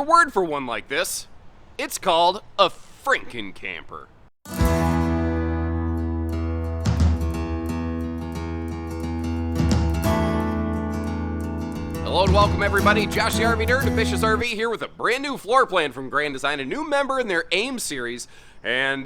a word for one like this. It's called a Franken camper. Hello and welcome everybody, Josh the RV Nerd and Bish's RV here with a brand new floor plan from Grand Design, a new member in their AIM series, and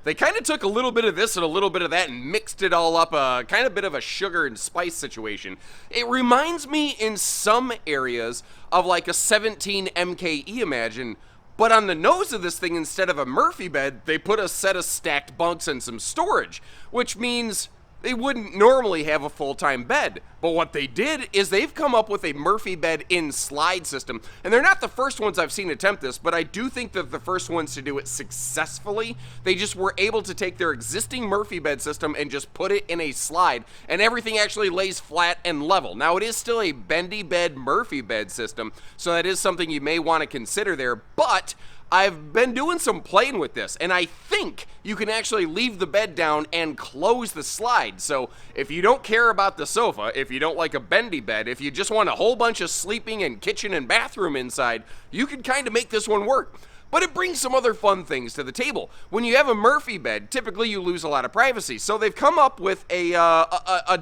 they kind of took a little bit of this and a little bit of that and mixed it all up, kind of bit of a sugar and spice situation. It reminds me in some areas of like a 17 MKE Imagine, but on the nose of this thing, instead of a Murphy bed, they put a set of stacked bunks and some storage, which means they wouldn't normally have a full-time bed. But what they did is they've come up with a Murphy bed in slide system. And they're not the first ones I've seen attempt this, but I do think that the first ones to do it successfully. They just were able to take their existing Murphy bed system and just put it in a slide, and everything actually lays flat and level. Now, it is still a bendy bed Murphy bed system, so that is something you may want to consider there, but I've been doing some playing with this, and I think you can actually leave the bed down and close the slide. So if you don't care about the sofa, if you don't like a bendy bed, if you just want a whole bunch of sleeping and kitchen and bathroom inside, you can kind of make this one work. But it brings some other fun things to the table. When you have a Murphy bed, typically you lose a lot of privacy. So they've come up with a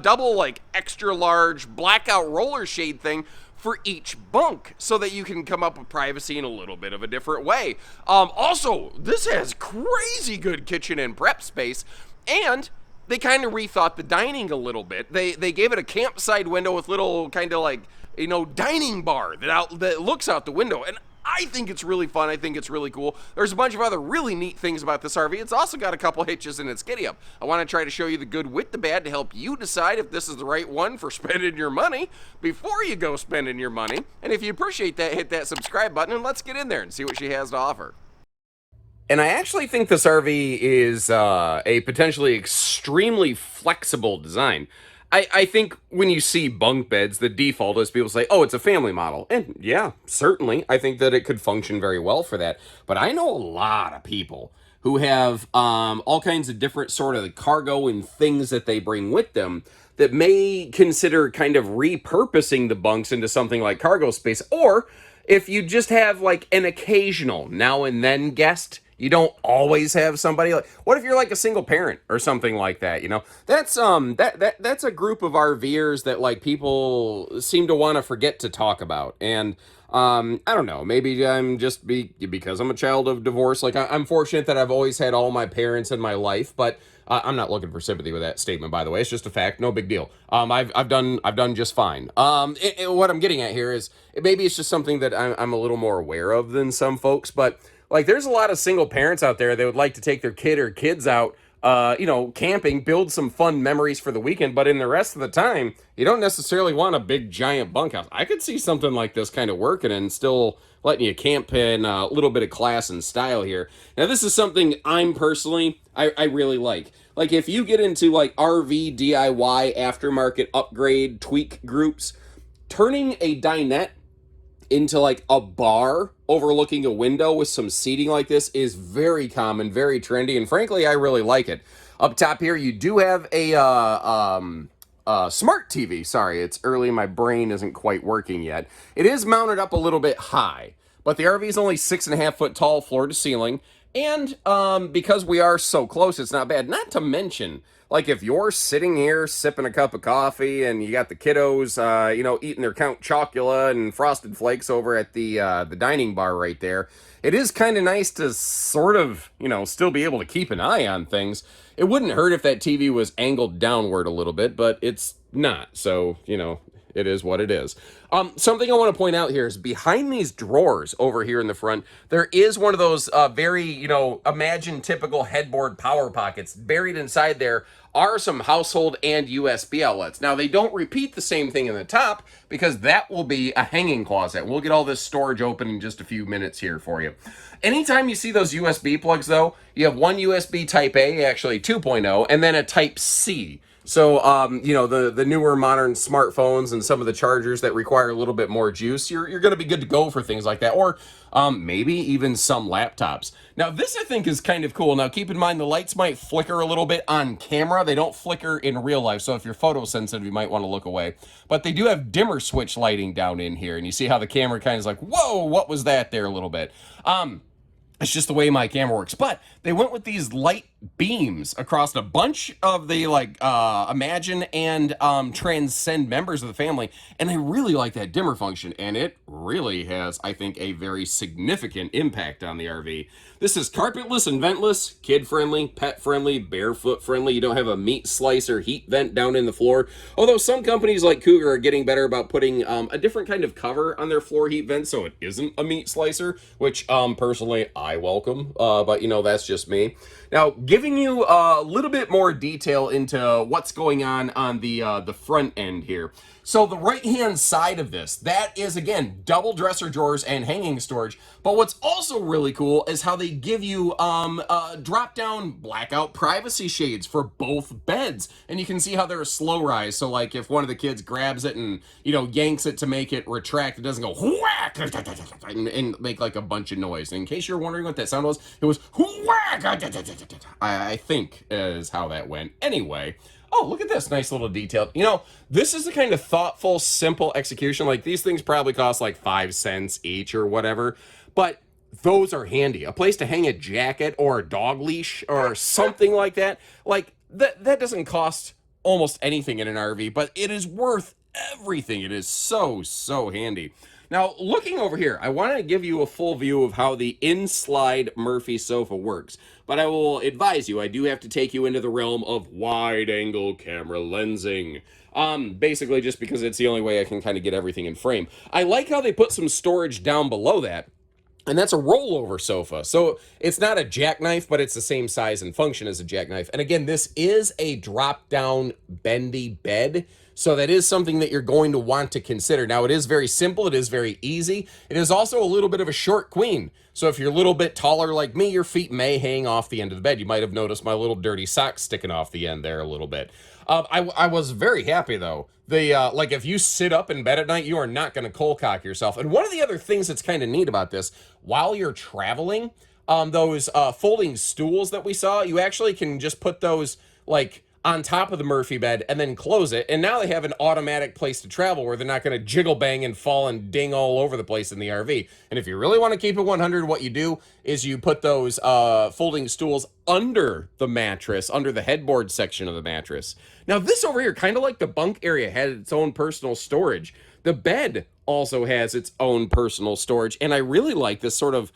double, like, extra large blackout roller shade thing for each bunk, so that you can come up with privacy in a little bit of a different way. Also, this has crazy good kitchen and prep space, and they kind of rethought the dining a little bit. They gave it a campside window with little kind of like, you know, dining bar that looks out the window, and I think it's really fun. I think it's really cool. There's a bunch of other really neat things about this RV. It's also got a couple hitches in its giddy up. I want to try to show you the good with the bad to help you decide if this is the right one for spending your money before you go spending your money. And if you appreciate that, hit that subscribe button and let's get in there and see what she has to offer. And I actually think this RV is a potentially extremely flexible design. I think when you see bunk beds, the default is people say, oh, it's a family model. And yeah, certainly, I think that it could function very well for that. But I know a lot of people who have all kinds of different sort of cargo and things that they bring with them that may consider kind of repurposing the bunks into something like cargo space. Or if you just have like an occasional now and then guest, you don't always have somebody like, what if you're like a single parent or something like that, you know? That's that's a group of RVers that like people seem to want to forget to talk about. And I don't know, maybe I'm just because I'm a child of divorce. Like I'm fortunate that I've always had all my parents in my life, but I'm not looking for sympathy with that statement, by the way. It's just a fact, no big deal. I've done just fine. What I'm getting at here is maybe it's just something that I'm a little more aware of than some folks, but like, there's a lot of single parents out there that would like to take their kid or kids out, you know, camping, build some fun memories for the weekend, but in the rest of the time, you don't necessarily want a big, giant bunkhouse. I could see something like this kind of working and still letting you camp in a little bit of class and style here. Now, this is something I'm personally, I really like. Like, if you get into, like, RV, DIY, aftermarket, upgrade, tweak groups, turning a dinette into like a bar overlooking a window with some seating like this is very common, very trendy, and frankly, I really like it. Up top here, you do have a smart TV. Sorry, it's early, my brain isn't quite working yet. It is mounted up a little bit high, but the RV is only 6.5 foot tall, floor to ceiling, and because we are so close, it's not bad. Not to mention, like, if you're sitting here sipping a cup of coffee and you got the kiddos, you know, eating their Count Chocula and Frosted Flakes over at the dining bar right there, it is kind of nice to sort of, you know, still be able to keep an eye on things. It wouldn't hurt if that TV was angled downward a little bit, but it's not. So, you know, it is what it is. Something I want to point out here is behind these drawers over here in the front, there is one of those very, you know, imagine typical headboard power pockets. Buried inside there are some household and USB outlets. Now, they don't repeat the same thing in the top because that will be a hanging closet. We'll get all this storage open in just a few minutes here for you. Anytime you see those USB plugs, though, you have one USB Type A, actually 2.0, and then a Type C. So, the newer modern smartphones and some of the chargers that require a little bit more juice, you're going to be good to go for things like that. Or maybe even some laptops. Now, this I think is kind of cool. Now, keep in mind the lights might flicker a little bit on camera. They don't flicker in real life. So if you're photosensitive, you might want to look away. But they do have dimmer switch lighting down in here. And you see how the camera kind of is like, whoa, what was that there a little bit? It's just the way my camera works. But they went with these light beams across a bunch of the Imagine and Transcend members of the family, and I really like that dimmer function, and it really has, I think, a very significant impact on the RV. This is carpetless and ventless, kid-friendly, pet-friendly, barefoot-friendly. You don't have a meat slicer heat vent down in the floor, although some companies like Cougar are getting better about putting a different kind of cover on their floor heat vent so it isn't a meat slicer, which personally I welcome, but that's just me. Now, giving you a little bit more detail into what's going on the front end here. So the right-hand side of this, that is, again, double dresser drawers and hanging storage. But what's also really cool is how they give you drop-down blackout privacy shades for both beds. And you can see how they're a slow rise. So, like, if one of the kids grabs it and, yanks it to make it retract, it doesn't go whack and make, like, a bunch of noise. And in case you're wondering what that sound was, it was whack. I think is how that went. Anyway. Oh, look at this nice little detail. This is the kind of thoughtful, simple execution. Like, these things probably cost like 5 cents each or whatever, but those are handy. A place to hang a jacket or a dog leash or something like that. Like, that doesn't cost almost anything in an RV, but it is worth everything. It is so, so handy. Now, looking over here, I want to give you a full view of how the in-slide Murphy sofa works. But I will advise you, I do have to take you into the realm of wide-angle camera lensing. Basically just because it's the only way I can kind of get everything in frame. I like how they put some storage down below that. And that's a rollover sofa. So it's not a jackknife, but it's the same size and function as a jackknife. And again, this is a drop-down bendy bed. So that is something that you're going to want to consider. Now, it is very simple. It is very easy. It is also a little bit of a short queen. So if you're a little bit taller like me, your feet may hang off the end of the bed. You might have noticed my little dirty socks sticking off the end there a little bit. I was very happy, though. If you sit up in bed at night, you are not going to cold cock yourself. And one of the other things that's kind of neat about this, while you're traveling, those folding stools that we saw, you actually can just put those, on top of the Murphy bed and then close it. And now they have an automatic place to travel where they're not going to jiggle bang and fall and ding all over the place in the RV. And if you really want to keep it 100, what you do is you put those folding stools under the mattress, under the headboard section of the mattress. Now, this over here, kind of like the bunk area, had its own personal storage. The bed also has its own personal storage. And I really like this sort of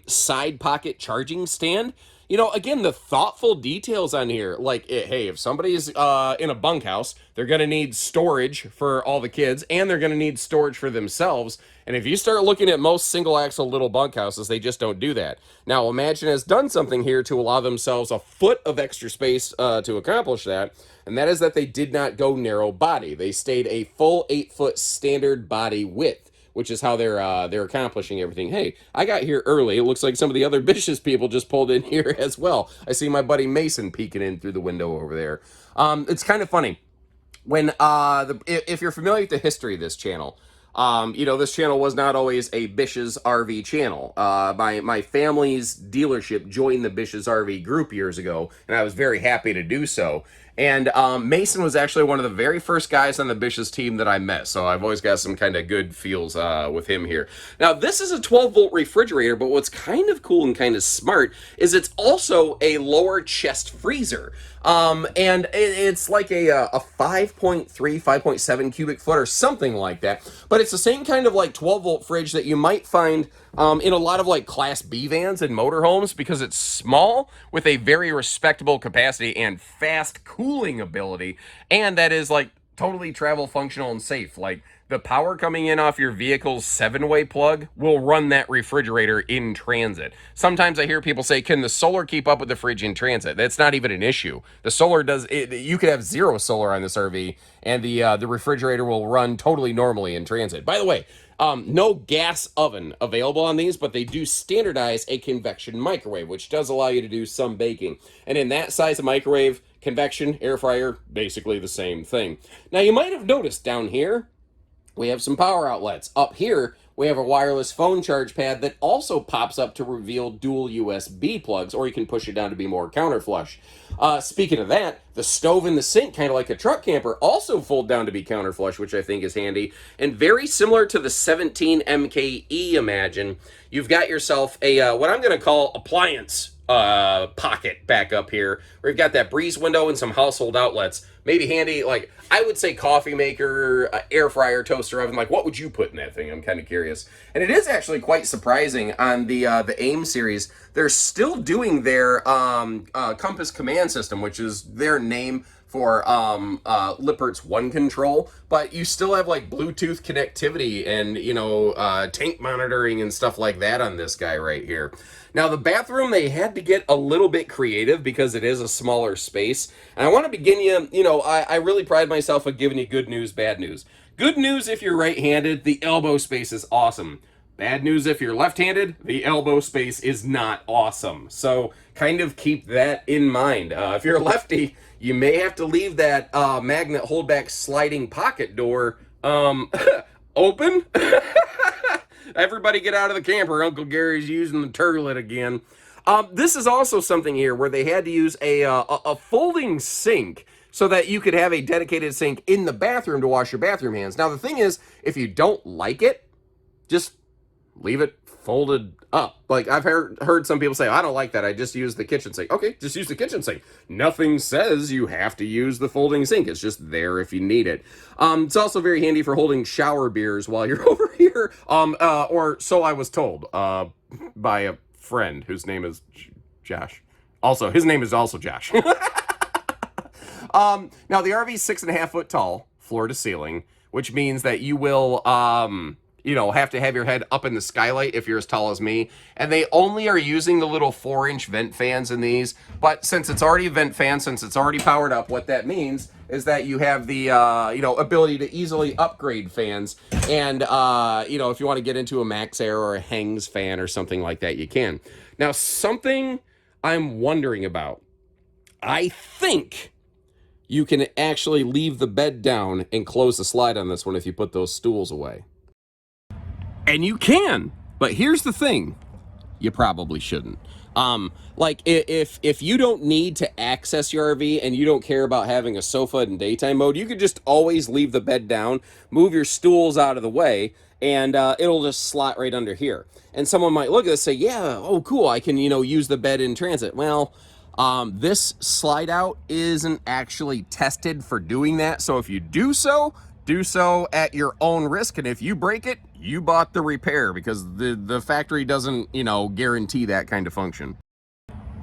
side pocket charging stand. Again, the thoughtful details on here, hey, if somebody's in a bunkhouse, they're going to need storage for all the kids, and they're going to need storage for themselves. And if you start looking at most single-axle little bunkhouses, they just don't do that. Now, Imagine has done something here to allow themselves a foot of extra space to accomplish that, and that is that they did not go narrow body. They stayed a full 8-foot standard body width, which is how they're accomplishing everything. Hey, I got here early. It looks like some of the other Bish's people just pulled in here as well. I see my buddy Mason peeking in through the window over there. It's kind of funny. When if you're familiar with the history of this channel, this channel was not always a Bish's RV channel. My family's dealership joined the Bish's RV group years ago, and I was very happy to do so. And Mason was actually one of the very first guys on the Bish's team that I met, so I've always got some kind of good feels with him here. Now, this is a 12-volt refrigerator, but what's kind of cool and kind of smart is it's also a lower chest freezer. And it's like a 5.3, 5.7 cubic foot or something like that. But it's the same kind of 12-volt fridge that you might find in a lot of Class B vans and motorhomes, because it's small with a very respectable capacity and fast cooling ability. And that is totally travel functional and safe. The power coming in off your vehicle's 7-way plug will run that refrigerator in transit. Sometimes I hear people say, can the solar keep up with the fridge in transit? That's not even an issue. The solar does it. You could have zero solar on this RV, and the refrigerator will run totally normally in transit. By the way, No gas oven available on these, but they do standardize a convection microwave, which does allow you to do some baking. And in that size of microwave, convection, air fryer, basically the same thing. Now, you might have noticed down here, we have some power outlets. Up here, we have a wireless phone charge pad that also pops up to reveal dual USB plugs, or you can push it down to be more counter flush. Speaking of that, the stove and the sink, kind of like a truck camper, also fold down to be counter flush, which I think is handy. And very similar to the 17 MKE Imagine, you've got yourself a what I'm going to call appliance pocket back up here. We've got that breeze window and some household outlets. Maybe handy, like, I would say coffee maker, air fryer, toaster oven. Like, what would you put in that thing? I'm kind of curious. And it is actually quite surprising on the AIM series. They're still doing their Compass Command System, which is their name for Lippert's One Control, but you still have like Bluetooth connectivity and, you know, tank monitoring and stuff like that on this guy right here. Now, the bathroom, they had to get a little bit creative because it is a smaller space. And I want to begin you know, I really pride myself on giving you good news, bad news. Good news if you're right-handed, the elbow space is awesome. Bad news if you're left-handed, the elbow space is not awesome. So kind of keep that in mind. If you're a lefty, you may have to leave that magnet holdback sliding pocket door open. Everybody get out of the camper. Uncle Gary's using the turlet again. This is also something here where they had to use a folding sink so that you could have a dedicated sink in the bathroom to wash your bathroom hands. Now, the thing is, if you don't like it, just leave it folded up. Like, I've heard some people say, I don't like that, I just use the kitchen sink. Okay, just use the kitchen sink. Nothing says you have to use the folding sink. It's just there if you need it. It's also very handy for holding shower beers while you're over here, or so I was told, by a friend whose name is Josh. Also, his name is also Josh. Now, the RV is 6.5 foot tall, floor to ceiling, which means that you will, you know, have to have your head up in the skylight if you're as tall as me. And they only are using the little 4-inch vent fans in these. But since it's already a vent fan, since it's already powered up, what that means is that you have the, you know, ability to easily upgrade fans. And, you know, if you want to get into a Max Air or a Hangs fan or something like that, you can. Now, something I'm wondering about. I think you can actually leave the bed down and close the slide on this one if you put those stools away. And you can, but here's the thing. You probably shouldn't. Like, if you don't need to access your RV and you don't care about having a sofa in daytime mode, you could just always leave the bed down, move your stools out of the way, and it'll just slot right under here. And someone might look at this and say, yeah, oh, cool, I can, you know, use the bed in transit. Well, this slide out isn't actually tested for doing that. So if you do so at your own risk. And if you break it, you bought the repair, because the factory doesn't, you know, guarantee that kind of function.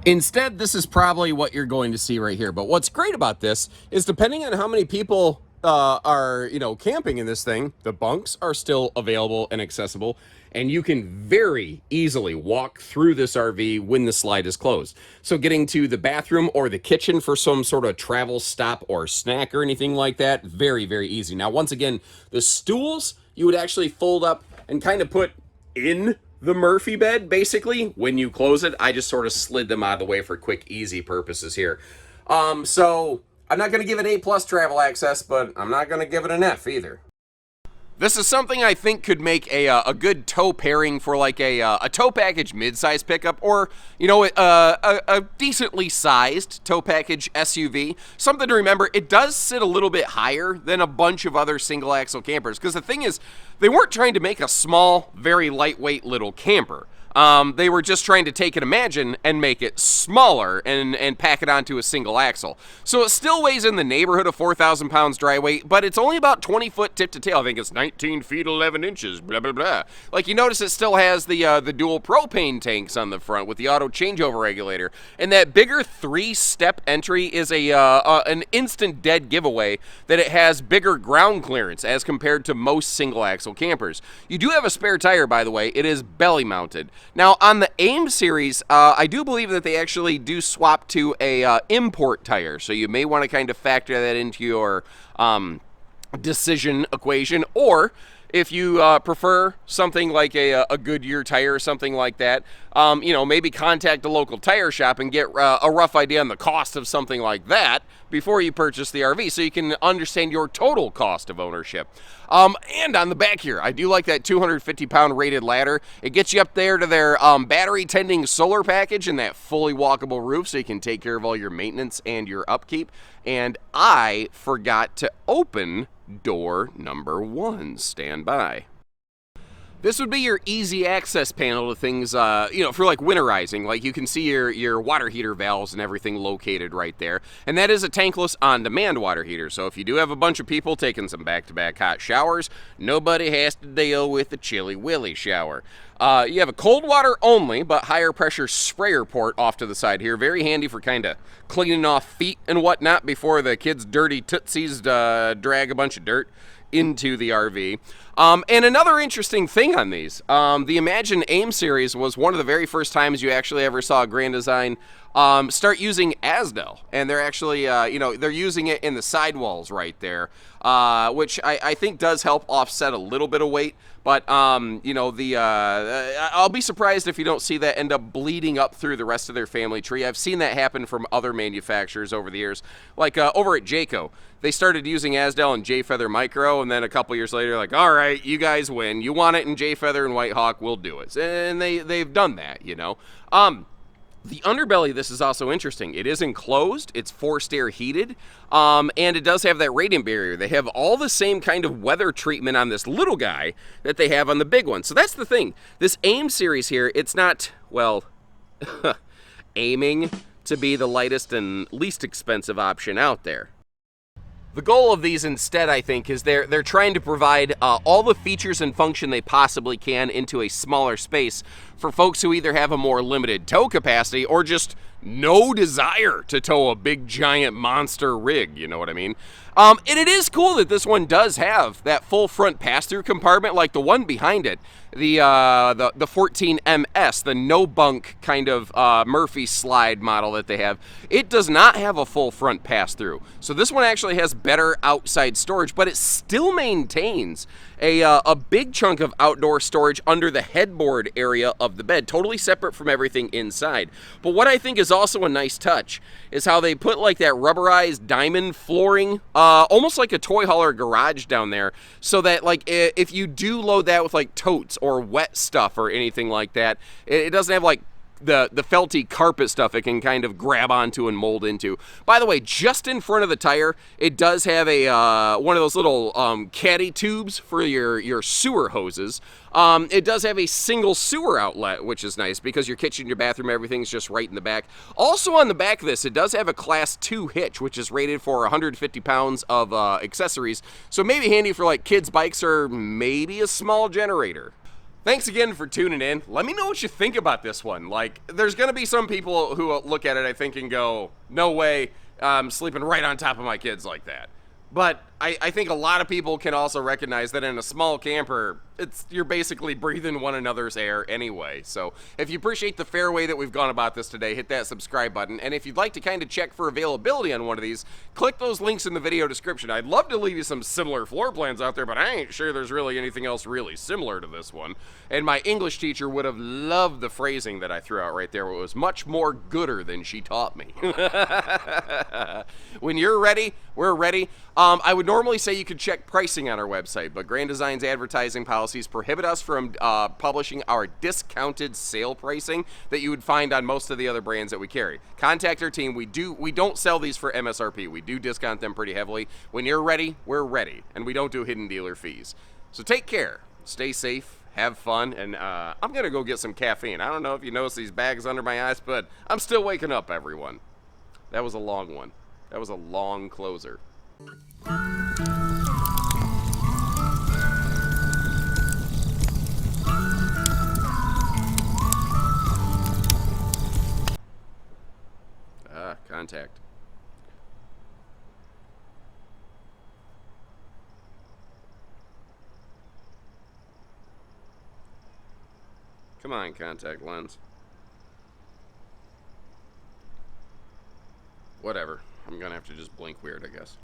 Instead, this is probably what you're going to see right here. But what's great about this is, depending on how many people are, you know, camping in this thing, the bunks are still available and accessible, and you can very easily walk through this RV when the slide is closed. So getting to the bathroom or the kitchen for some sort of travel stop or snack or anything like that, very, very easy. Now, once again, the stools you would actually fold up and kind of put in the Murphy bed, basically, when you close it. I just sort of slid them out of the way for quick, easy purposes here. So I'm not going to give it A+ travel access, but I'm not going to give it an F either. This is something I think could make a good tow pairing for like a tow package mid-size pickup, or, you know, a decently sized tow package SUV. Something to remember, it does sit a little bit higher than a bunch of other single axle campers, because the thing is, they weren't trying to make a small, very lightweight little camper. They were just trying to take an Imagine and make it smaller and pack it onto a single axle. So it still weighs in the neighborhood of 4,000 pounds dry weight, but it's only about 20 foot tip to tail. I think it's 19 feet 11 inches, blah, blah, blah. Like, you notice it still has the dual propane tanks on the front with the auto changeover regulator. And that bigger 3-step entry is an instant dead giveaway that it has bigger ground clearance as compared to most single axle campers. You do have a spare tire, by the way. It is belly mounted. Now, on the AIM series, I do believe that they actually do swap to a import tire, so you may want to kind of factor that into your decision equation. Or If you prefer something like a Goodyear tire or something like that, maybe contact a local tire shop and get a rough idea on the cost of something like that before you purchase the RV, so you can understand your total cost of ownership. And on the back here, I do like that 250-pound rated ladder. It gets you up there to their battery tending solar package and that fully walkable roof, so you can take care of all your maintenance and your upkeep. And I forgot to open door number 1. Stand by. This would be your easy access panel to things, for like winterizing. Like you can see your water heater valves and everything located right there. And that is a tankless on-demand water heater. So if you do have a bunch of people taking some back-to-back hot showers, nobody has to deal with the chilly willy shower. You have a cold water only, but higher pressure sprayer port off to the side here. Very handy for kind of cleaning off feet and whatnot before the kids' dirty tootsies drag a bunch of dirt into the RV. And another interesting thing on these, the Imagine AIM series was one of the very first times you actually ever saw Grand Design start using Asdel. And they're actually, they're using it in the sidewalls right there, which I think does help offset a little bit of weight. But, I'll be surprised if you don't see that end up bleeding up through the rest of their family tree. I've seen that happen from other manufacturers over the years. Like over at Jayco, they started using Asdel and Jayfeather Micro, and then a couple years later, like, all right, you guys win. You want it in Jayfeather and White Hawk, we'll do it. And they've done that, The underbelly of this is also interesting. It is enclosed, it's forced air heated, and it does have that radiant barrier. They have all the same kind of weather treatment on this little guy that they have on the big one. So that's the thing. This AIM series here, it's not, well, aiming to be the lightest and least expensive option out there. The goal of these instead, I think, is they're trying to provide all the features and function they possibly can into a smaller space for folks who either have a more limited tow capacity or just no desire to tow a big giant monster rig, you know what I mean? And it is cool that this one does have that full front pass-through compartment like the one behind it, the 14MS, the no bunk kind of Murphy slide model that they have. It does not have a full front pass-through. So this one actually has better outside storage, but it still maintains a big chunk of outdoor storage under the headboard area of the bed, totally separate from everything inside. But what I think is also a nice touch is how they put like that rubberized diamond flooring, almost like a toy hauler garage down there, so that like if you do load that with like totes or wet stuff or anything like that, it doesn't have like the felty carpet stuff it can kind of grab onto and mold into. By the way, just in front of the tire, it does have a one of those little caddy tubes for your sewer hoses. It does have a single sewer outlet, which is nice because your kitchen, your bathroom, everything's just right in the back. Also on the back of this, it does have a Class 2 hitch, which is rated for 150 pounds of accessories. So maybe handy for like kids' bikes or maybe a small generator. Thanks again for tuning in. Let me know what you think about this one. Like, there's going to be some people who look at it, I think, and go, no way, I'm sleeping right on top of my kids like that. But I think a lot of people can also recognize that in a small camper, you're basically breathing one another's air anyway. So if you appreciate the fair way that we've gone about this today, hit that subscribe button. And if you'd like to kind of check for availability on one of these, click those links in the video description. I'd love to leave you some similar floor plans out there, but I ain't sure there's really anything else really similar to this one. And my English teacher would have loved the phrasing that I threw out right there. It was much more gooder than she taught me. When you're ready, we're ready. I would normally say you could check pricing on our website, but Grand Design's advertising policies prohibit us from publishing our discounted sale pricing that you would find on most of the other brands that we carry. Contact our team. We don't sell these for MSRP. We do discount them pretty heavily. When you're ready, we're ready, and we don't do hidden dealer fees. So take care, stay safe, have fun, and I'm gonna go get some caffeine. I don't know if you notice these bags under my eyes, but I'm still waking up, everyone. That was a long one. That was a long closer. Contact. Come on, contact lens. Whatever. I'm gonna have to just blink weird, I guess.